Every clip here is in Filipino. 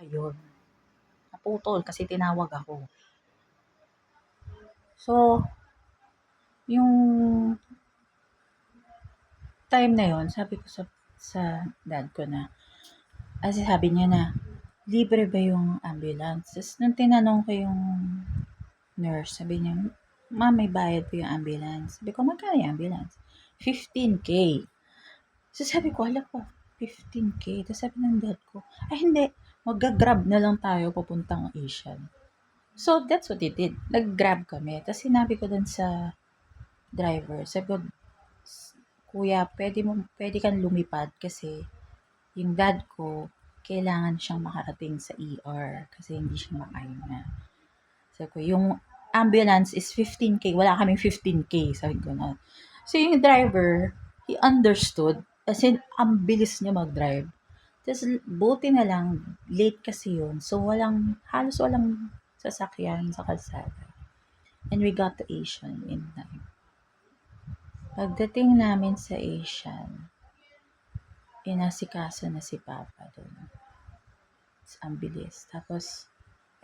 Ayun, naputol kasi tinawag ako. So, yung time na yun, sabi ko sa dad ko na, kasi sabi niya na, libre ba yung ambulance? Tapos nung tinanong ko yung nurse, sabi niya, ma'am, may bayad po yung ambulance. Sabi ko, magkano yung ambulance? 15K. So sabi ko, hala po, 15K. Tapos sabi ng dad ko, ay hindi, mag-grab na lang tayo papuntang Asian. So that's what he did. Nag-grab kami. Tapos sinabi ko dun sa driver, sabi ko, kuya, pwede kang lumipad kasi yung dad ko, kailangan siyang makarating sa ER kasi hindi siya makahinga. Sabi ko, yung ambulance is 15K. Wala kaming 15K. Sabi ko na. So, yung driver, he understood. As in, ang bilis niya mag-drive. Tapos, buti na lang, late kasi yun. So, halos walang sasakyan sa kalsada. And we got to Asian in time. Pagdating namin sa Asian, inasikaso na si Papa doon. Ang bilis. Tapos,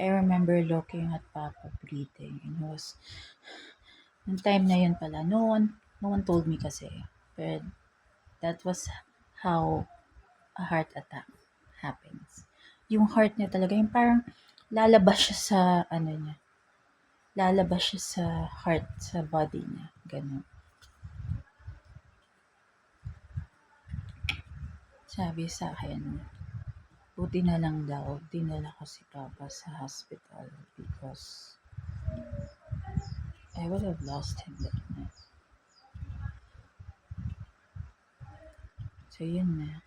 I remember looking at Papa breathing and he was, yung time na yun pala, no one told me kasi. But that was how a heart attack happens. Yung heart niya talaga, yung parang lalabas siya sa, lalabas siya sa heart, sa body niya. Ganun. Sabi sa akin, buti na lang daw, dinala ko si Papa sa hospital because I would have lost him that night. So yun na.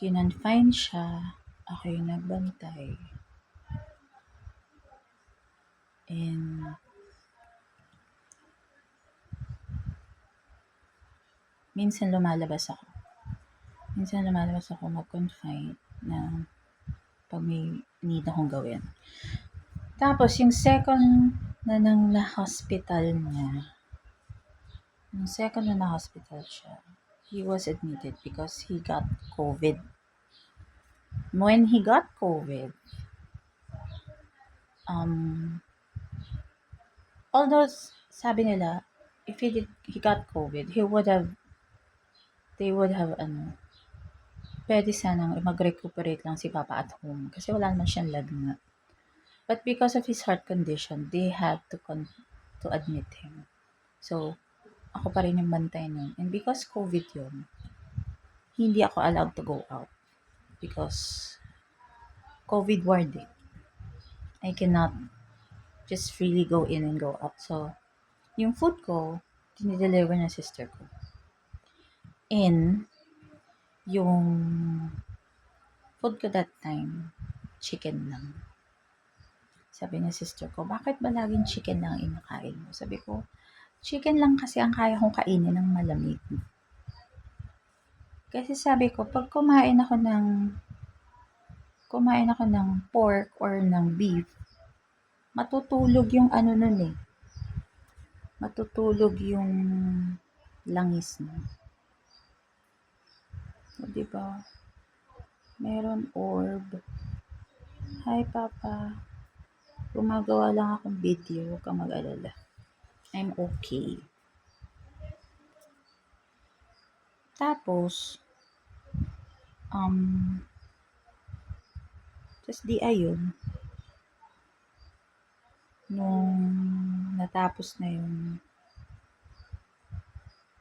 Kinonfine siya. Ako yung nagbantay. And minsan lumalabas ako mag-confine na pag may need akong gawin. Tapos yung second na na-hospital siya, he was admitted because he got COVID. When he got COVID, although sabi nila, if he got COVID, they would have pwede sanang mag-recuperate lang si Papa at home kasi wala naman siyang lagnat. But because of his heart condition, they had to admit him. So, ako pa rin yung bantay nun. And because COVID yun, hindi ako allowed to go out because COVID ward eh. I cannot just freely go in and go out. So, yung food ko, dinideliver ng sister ko. And, yung food ko that time, chicken lang. Sabi ng sister ko, bakit ba laging chicken lang inakain mo? Sabi ko, chicken lang kasi ang kaya kong kainin ng malamig. Kasi sabi ko, pag kumain ako ng pork or ng beef, matutulog yung nun eh. Matutulog yung langis nun. O, diba? Meron orb. Hi, Papa. Gumagawa lang akong video. Huwag kang mag-alala. I'm okay. Tapos, just di ayun, nung natapos na yun,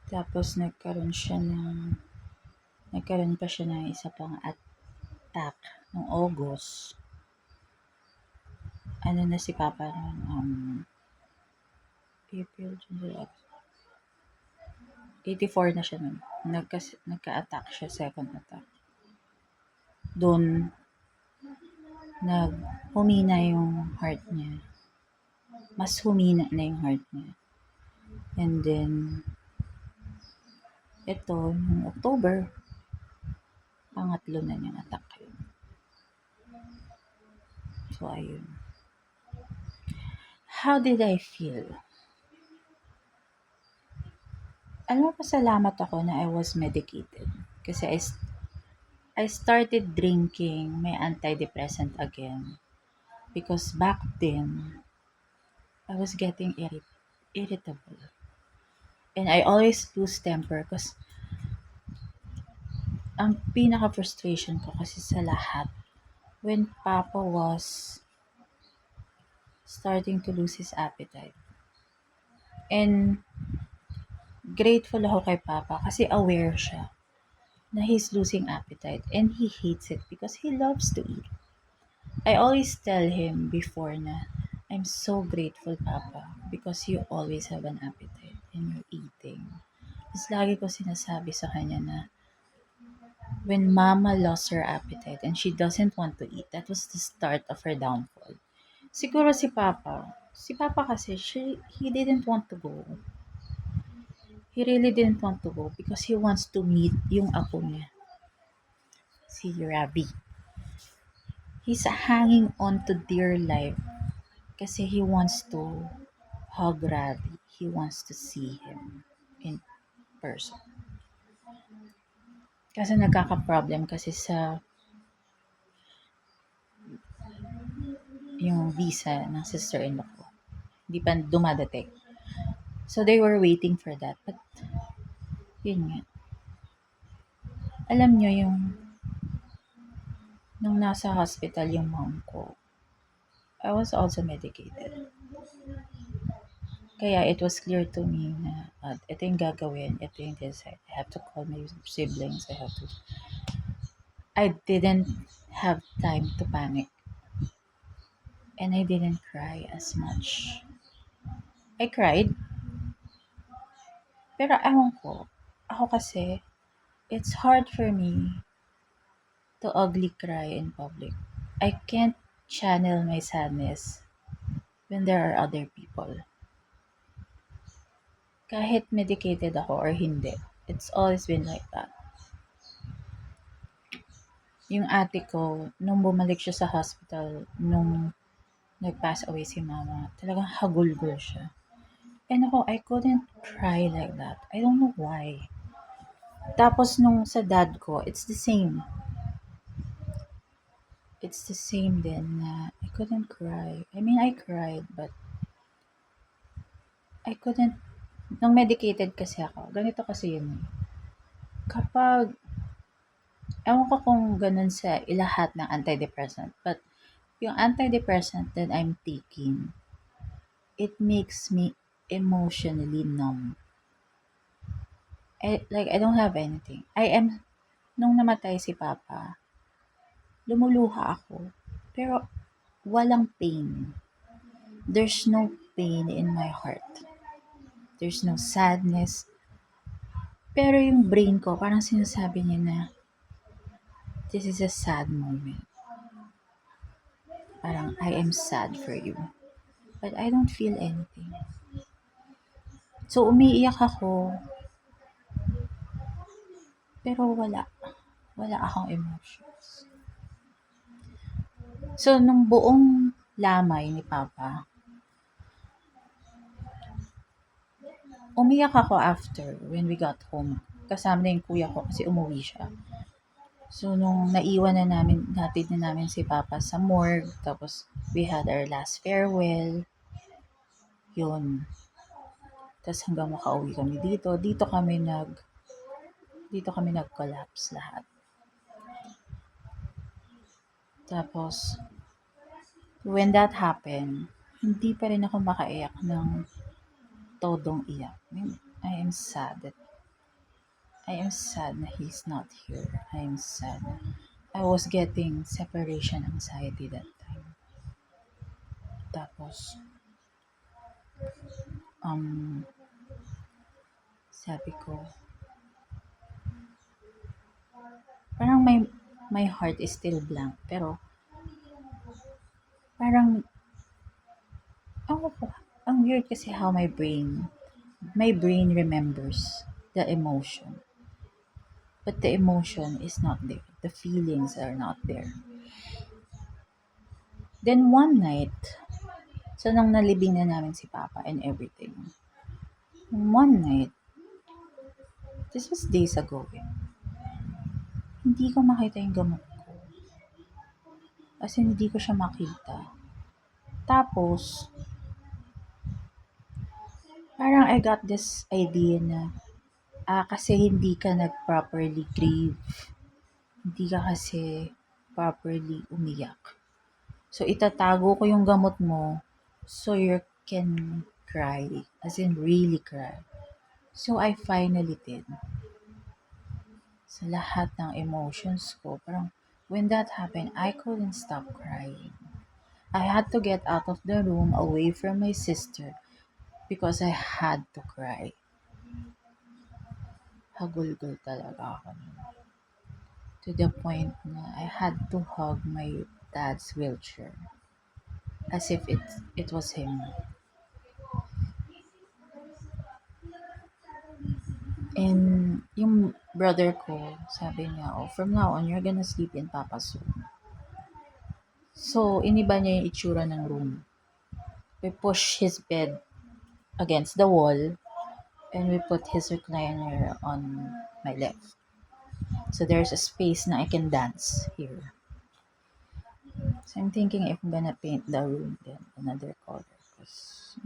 tapos nagkaroon pa siya ng isa pang attack noong August. Na si Papa nun, April, July, 84 na siya nun. Nagka-attack siya, second attack. Doon, humina yung heart niya. Mas humina na yung heart niya. And then, ito, noong October, pangatlo na niyang attack yun. So, ayun. How did I feel? Alam mo, pasalamat ako na I was medicated. Kasi I started drinking my antidepressant again because back then I was getting irritable. And I always lose temper because ang pinaka-frustration ko kasi sa lahat, when Papa was starting to lose his appetite. And grateful ako kay Papa kasi aware siya na he's losing appetite and he hates it because he loves to eat. I always tell him before na, I'm so grateful, Papa, because you always have an appetite and you're eating. Tapos lagi ko sinasabi sa kanya na when Mama lost her appetite and she doesn't want to eat, that was the start of her downfall. Siguro si Papa kasi, he didn't want to go. He really didn't want to go because he wants to meet yung apo niya, si Ravi. He's hanging on to dear life kasi he wants to hug Ravi. He wants to see him in person. Kasi nagkaka-problem kasi sa yung visa ng sister-in-law ko. Hindi pa dumadating. So they were waiting for that. But yun nga. Alam nyo yung nung nasa hospital yung mom ko, I was also medicated. Kaya it was clear to me na ito yung gagawin, ito yung decide. I have to call my siblings. I didn't have time to panic. And I didn't cry as much. I cried. Pero ewan ko, ako kasi, it's hard for me to ugly cry in public. I can't channel my sadness when there are other people. Kahit medicated ako or hindi, it's always been like that. Yung ate ko, nung bumalik siya sa hospital, nung nag-pass away si mama, talagang hagulgol siya. And ako, I couldn't cry like that. I don't know why. Tapos nung sa dad ko, it's the same. It's the same din na I couldn't cry. I mean, I cried, but I couldn't. Nung medicated kasi ako, ganito kasi yun. Kapag, ewan ko kung ganun sa lahat ng antidepressant, but yung antidepressant that I'm taking, it makes me emotionally numb. I don't have anything. Nung namatay si Papa, lumuluha ako. Pero walang pain. There's no pain in my heart. There's no sadness. Pero yung brain ko, parang sinasabi niya na, this is a sad moment. Parang, I am sad for you. But I don't feel anything. So, umiiyak ako. Pero wala. Wala akong emotions. So, nung buong lamay ni Papa, umiyak ako after when we got home. Kasama na yung kuya ko kasi umuwi siya. So, nung naiwan na namin si Papa sa morgue, tapos we had our last farewell, yun. Tapos hanggang makauwi kami dito kami nag-collapse lahat. Tapos, when that happened, hindi pa rin ako makaiyak ng todong iyak. I am sad na he's not here. I am sad. I was getting separation anxiety that time. Tapos, sabi ko, parang my heart is still blank. Pero, parang, ang weird kasi how my brain remembers the emotion. But the emotion is not there. The feelings are not there. Then one night, so nung nalibing na namin si Papa and everything, one night, this was days ago, hindi ko makita yung gamot ko. As in, hindi ko siya makita. Tapos, parang I got this idea na, kasi hindi ka nag-properly grieve. Hindi ka kasi properly umiyak. So, itatago ko yung gamot mo so you can cry. As in, really cry. So, I finally did. Sa lahat ng emotions ko, parang when that happened, I couldn't stop crying. I had to get out of the room away from my sister because I had to cry. Hagulgol talaga ako nun. To the point na I had to hug my dad's wheelchair as if it was him. And yung brother ko, sabi niya, oh, from now on, you're gonna sleep in Papa's room. So, iniba niya yung itsura ng room. We push his bed against the wall and we put his recliner on my left. So, there's a space na I can dance here. So, I'm thinking if I'm gonna paint the room then another color. Because,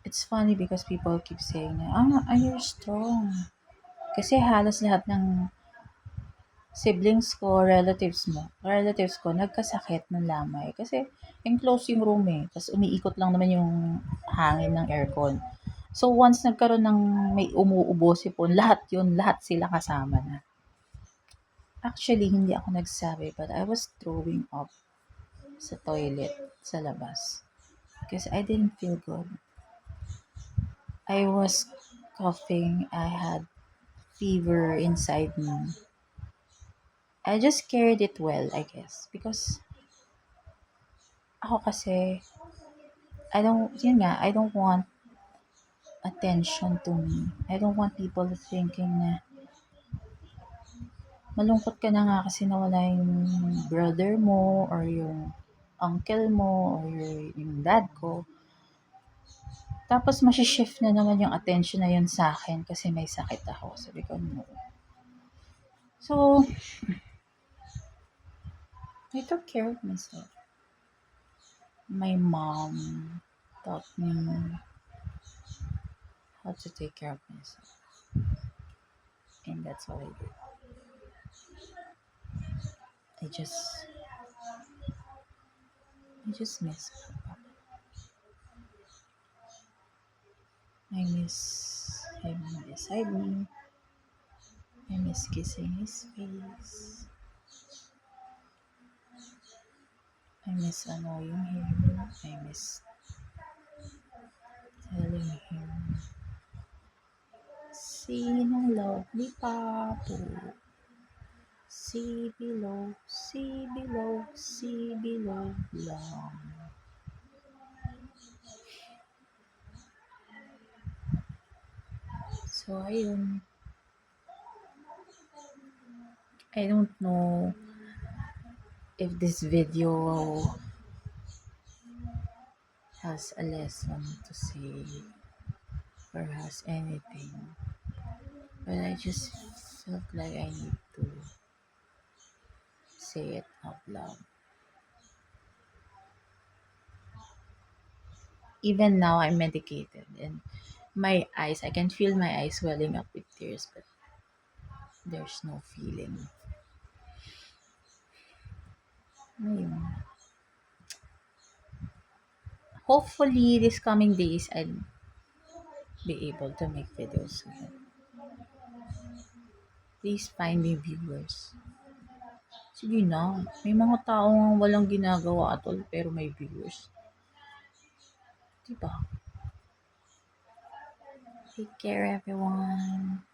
it's funny because people keep saying na, you're strong. Kasi halos lahat ng siblings ko, relatives ko, nagkasakit ng lamay. Kasi enclosed yung room eh. Tapos umiikot lang naman yung hangin ng aircon. So once nagkaroon ng may umuubo sipon, lahat sila kasama na. Actually, hindi ako nagsabi but I was throwing up sa toilet sa labas. Because I didn't feel good. I was coughing. I had fever inside me. I just carried it well, I guess. Because ako kasi, I don't want attention to me. I don't want people thinking na malungkot ka na nga kasi nawala yung brother mo or yung uncle mo or yung dad ko. Tapos shift na naman yung attention na yun sa akin kasi may sakit ako. Sabi ko, no. So, I took care of myself. My mom taught me how to take care of myself. And that's what I did. I just miss Papa. I miss him beside me. I miss kissing his face. I miss annoying him. I miss telling him, "Sinong lovely Papo? See below, see below, see below lang." So, ayun. I don't know if this video has a lesson to say or has anything. But I just felt like I need to say it out loud. Even now, I'm medicated and my eyes, I can feel my eyes welling up with tears, but there's no feeling. Ayun. Hopefully, this coming days, I'll be able to make videos again. Please find me viewers. Sige na, may mga taong walang ginagawa at all pero may viewers. Diba? Take care everyone.